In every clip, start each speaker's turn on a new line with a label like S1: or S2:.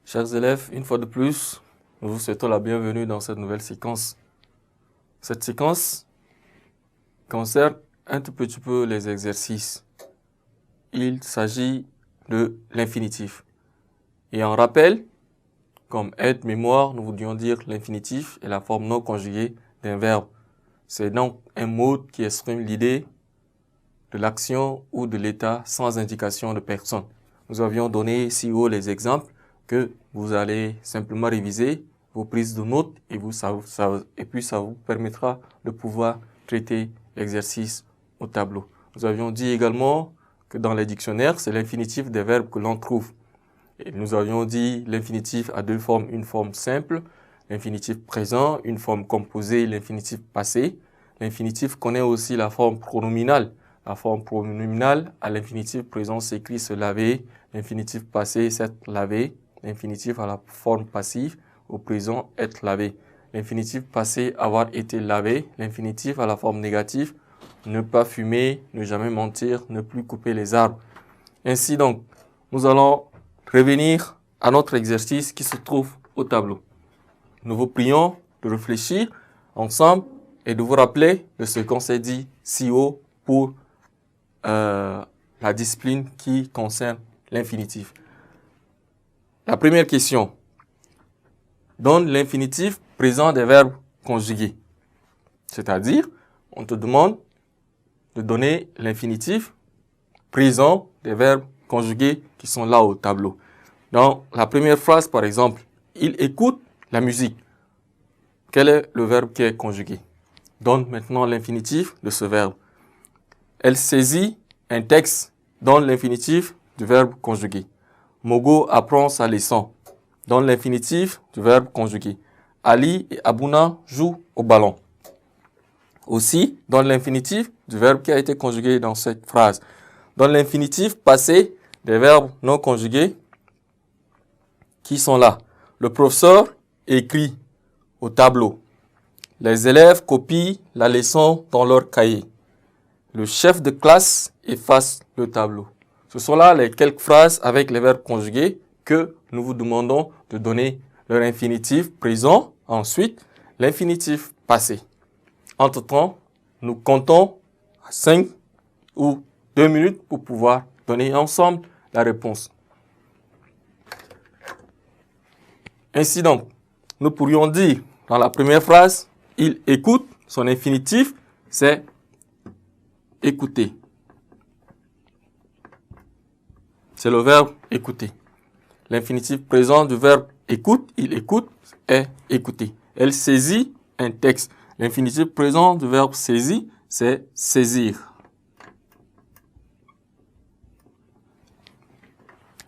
S1: Chers élèves, une fois de plus, nous vous souhaitons la bienvenue dans cette nouvelle séquence. Cette séquence concerne un tout petit peu les exercices. Il s'agit de l'infinitif. Et en rappel, comme aide-mémoire, nous voudrions dire l'infinitif est la forme non conjuguée d'un verbe. C'est donc un mot qui exprime l'idée de l'action ou de l'état sans indication de personne. Nous avions donné ici haut les exemples que vous allez simplement réviser vos prises de notes et puis ça vous permettra de pouvoir traiter l'exercice au tableau. Nous avions dit également que dans les dictionnaires, c'est l'infinitif des verbes que l'on trouve. Et nous avions dit l'infinitif a deux formes, une forme simple, l'infinitif présent, une forme composée, l'infinitif passé. L'infinitif connaît aussi la forme pronominale. La forme pronominale à l'infinitif présent s'écrit se laver, l'infinitif passé s'être lavé, l'infinitif à la forme passive au présent être lavé. L'infinitif passé avoir été lavé, l'infinitif à la forme négative ne pas fumer, ne jamais mentir, ne plus couper les arbres. Ainsi donc, nous allons revenir à notre exercice qui se trouve au tableau. Nous vous prions de réfléchir ensemble et de vous rappeler de ce qu'on s'est dit si haut pour la discipline qui concerne l'infinitif. La première question. Donne l'infinitif présent des verbes conjugués. C'est-à-dire, on te demande de donner l'infinitif présent des verbes conjugués qui sont là au tableau. Dans la première phrase, par exemple, il écoute la musique. Quel est le verbe qui est conjugué? Donne maintenant l'infinitif de ce verbe. Elle saisit un texte. Donne l'infinitif du verbe conjugué. Mogo apprend sa leçon. Donne l'infinitif du verbe conjugué. Ali et Abouna jouent au ballon. Aussi, donne l'infinitif du verbe qui a été conjugué dans cette phrase. Donne l'infinitif passé des verbes non conjugués qui sont là. Le professeur écrit au tableau. Les élèves copient la leçon dans leur cahier. Le chef de classe efface le tableau. Ce sont là les quelques phrases avec les verbes conjugués que nous vous demandons de donner leur infinitif présent, ensuite l'infinitif passé. Entre-temps, nous comptons à 5 ou 2 minutes pour pouvoir donner ensemble la réponse. Ainsi donc, nous pourrions dire dans la première phrase, il écoute, son infinitif, c'est écouter. C'est le verbe écouter. L'infinitif présent du verbe écoute, il écoute, est écouter. Elle saisit un texte. L'infinitif présent du verbe saisir, c'est saisir.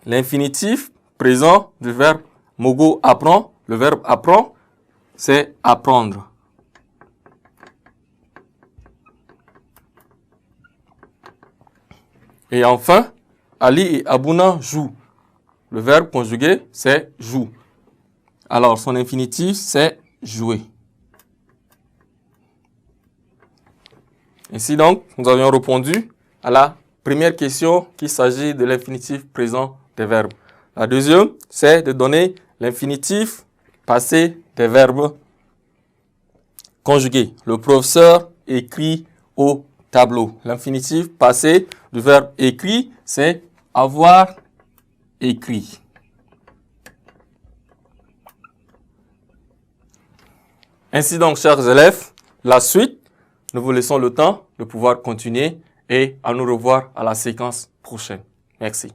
S1: L'infinitif présent du verbe Mogo apprend, le verbe apprend, c'est apprendre. Et enfin, Ali et Abouna jouent. Le verbe conjugué, c'est joue. Alors, son infinitif, c'est jouer. Ainsi donc, nous avions répondu à la première question qu'il s'agit de l'infinitif présent des verbes. La deuxième, c'est de donner l'infinitif passé des verbes conjugués. Le professeur écrit au tableau. L'infinitif passé du verbe écrit, c'est avoir écrit. Ainsi donc, chers élèves, la suite, nous vous laissons le temps de pouvoir continuer et à nous revoir à la séquence prochaine. Merci.